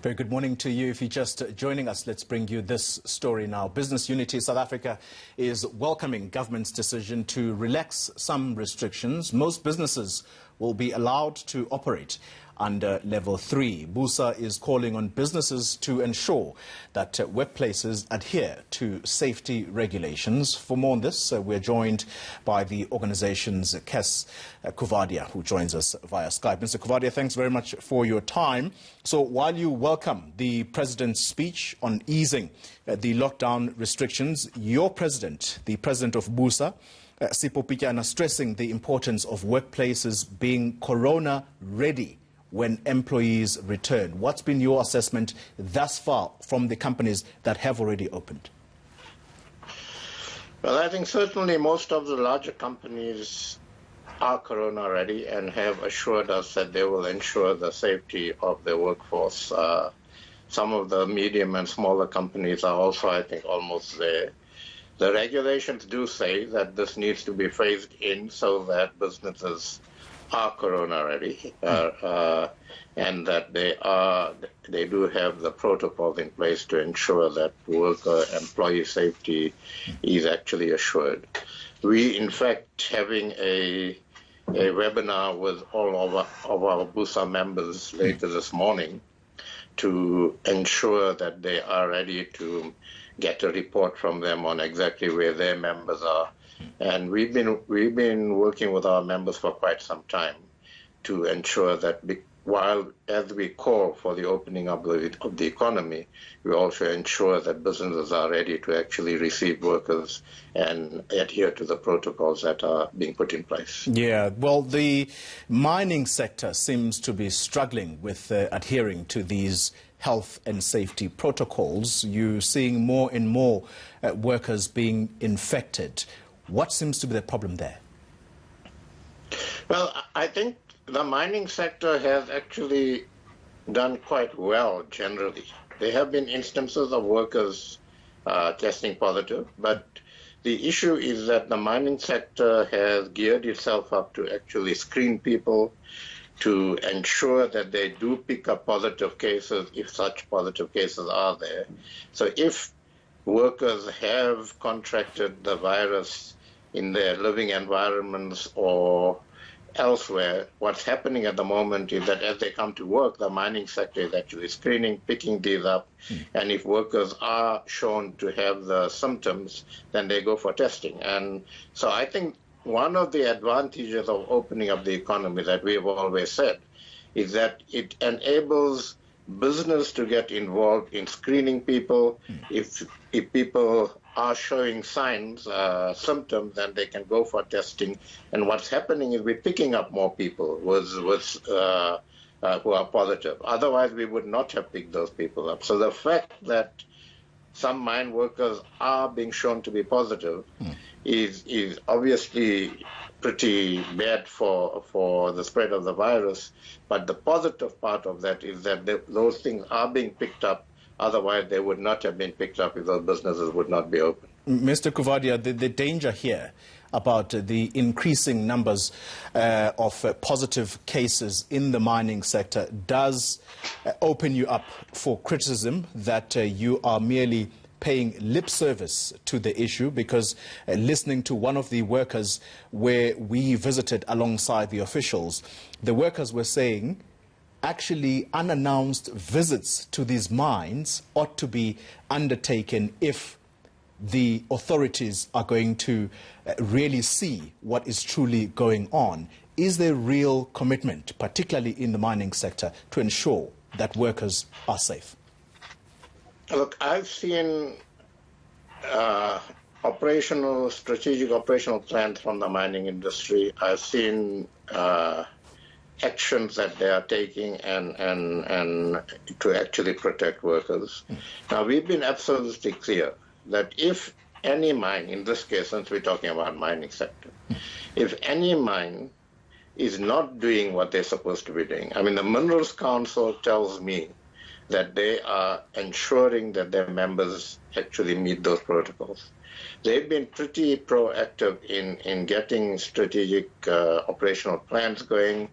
Very good morning to you. If you're just joining us, let's bring you this story now. Business Unity South Africa is welcoming government's decision to relax some restrictions. Most businesses will be allowed to operate under level 3. Busa is calling on businesses to ensure that workplaces adhere to safety regulations. For more on this, we're joined by the organization's Kes Kuvadia, who joins us via Skype. Mr. Kuvadia, thanks very much for your time. So while you welcome the president's speech on easing the lockdown restrictions, your president, the president of Busa, Sipho Pityana, stressing the importance of workplaces being corona-ready when employees return. What's been your assessment thus far from the companies that have already opened? Well, I think certainly most of the larger companies are corona ready and have assured us that they will ensure the safety of their workforce. Some of the medium and smaller companies are also, I think, almost there. The regulations do say that this needs to be phased in so that businesses are corona ready, and that they do have the protocols in place to ensure that worker employee safety is actually assured. We, in fact, having a webinar with all of our Busa members later this morning to ensure that they are ready to get a report from them on exactly where their members are. And we've been working with our members for quite some time to ensure that as we call for the opening up of the economy, we also ensure that businesses are ready to actually receive workers and adhere to the protocols that are being put in place. Yeah, well, the mining sector seems to be struggling with adhering to these health and safety protocols. You're seeing more and more workers being infected. What seems to be the problem there? Well, I think the mining sector has actually done quite well generally. There have been instances of workers testing positive, but the issue is that the mining sector has geared itself up to actually screen people, to ensure that they do pick up positive cases if such positive cases are there. So if workers have contracted the virus in their living environments or elsewhere, what's happening at the moment is that as they come to work, the mining sector is actually screening, picking these up, and if workers are shown to have the symptoms, then they go for testing. And so I think one of the advantages of opening up the economy that we have always said is that it enables business to get involved in screening people. If people are showing signs, symptoms, then they can go for testing. And what's happening is we're picking up more people who are positive. Otherwise, we would not have picked those people up. So the fact that some mine workers are being shown to be positive is obviously pretty bad for the spread of the virus. But the positive part of that is that those things are being picked up. Otherwise, they would not have been picked up if those businesses would not be open. Mr. Kuvadia, the danger here about the increasing numbers of positive cases in the mining sector does open you up for criticism that you are merely paying lip service to the issue, because listening to one of the workers where we visited alongside the officials, the workers were saying actually unannounced visits to these mines ought to be undertaken if the authorities are going to really see what is truly going on. Is there real commitment, particularly in the mining sector, to ensure that workers are safe? Look, I've seen strategic operational plans from the mining industry. I've seen actions that they are taking and to actually protect workers. Now, we've been absolutely clear that if any mine, in this case, since we're talking about mining sector, if any mine is not doing what they're supposed to be doing, I mean, the Minerals Council tells me that they are ensuring that their members actually meet those protocols. They've been pretty proactive in getting strategic operational plans going.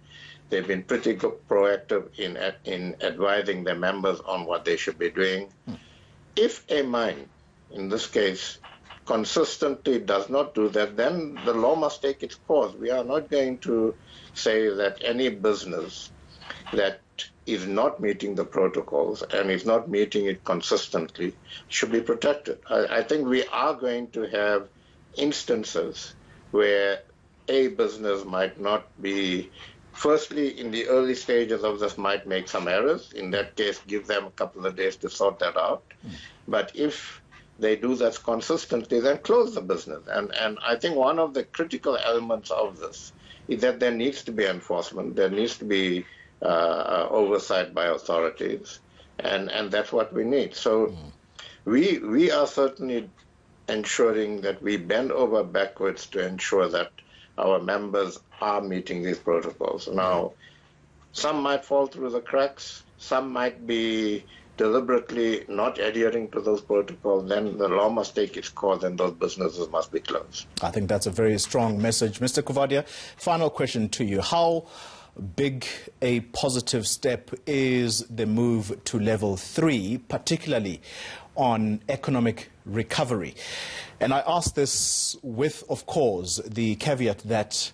They've been pretty proactive in advising their members on what they should be doing. If a mine, in this case, consistently does not do that, then the law must take its course. We are not going to say that any business that is not meeting the protocols and is not meeting it consistently should be protected. I think we are going to have instances where a business might not be, firstly, in the early stages of this, might make some errors. In that case, give them a couple of days to sort that out. But if they do that consistently, then close the business. And I think one of the critical elements of this is that there needs to be enforcement. There needs to be oversight by authorities, and that's what we need. So we are certainly ensuring that we bend over backwards to ensure that our members are meeting these protocols. Now, some might fall through the cracks, some might be deliberately not adhering to those protocols, then the law must take its course and those businesses must be closed. I think that's a very strong message. Mr. Kuvadia, final question to you. How big a positive step is the move to level 3, particularly on economic recovery? And I ask this with, of course, the caveat that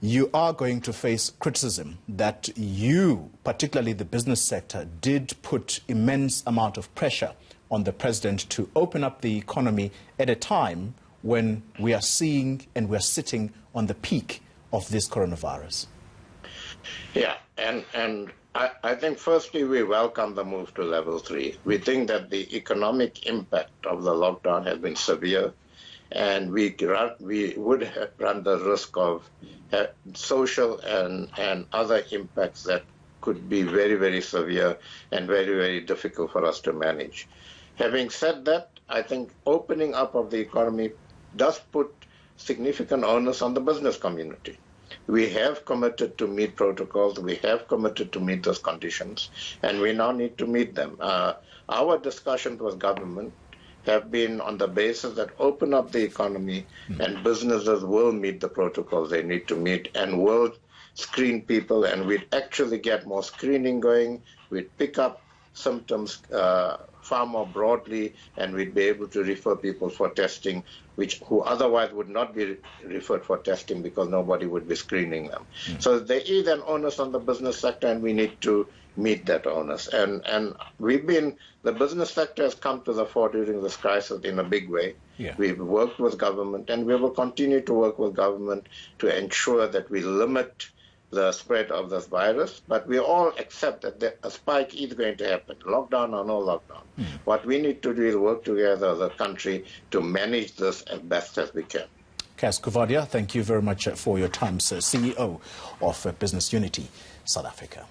you are going to face criticism that you, particularly the business sector, did put immense amount of pressure on the president to open up the economy at a time when we are seeing and we're sitting on the peak of this coronavirus. Yeah, and I think firstly we welcome the move to level 3. We think that the economic impact of the lockdown has been severe, and we would run the risk of social and other impacts that could be very, very severe and very, very difficult for us to manage. Having said that, I think opening up of the economy does put significant onus on the business community. We have committed to meet protocols, we have committed to meet those conditions, and we now need to meet them. Our discussions with government have been on the basis that open up the economy and businesses will meet the protocols they need to meet and will screen people, and we'd actually get more screening going, we'd pick up symptoms far more broadly, and we'd be able to refer people for testing, who otherwise would not be referred for testing because nobody would be screening them. So there is an onus on the business sector, and we need to meet that onus. And the business sector has come to the fore during this crisis in a big way. Yeah. We've worked with government, and we will continue to work with government to ensure that we limit the spread of this virus, but we all accept that a spike is going to happen, lockdown or no lockdown. What we need to do is work together as a country to manage this as best as we can. Cas Kuvadia, thank you very much for your time, sir, CEO of Business Unity South Africa.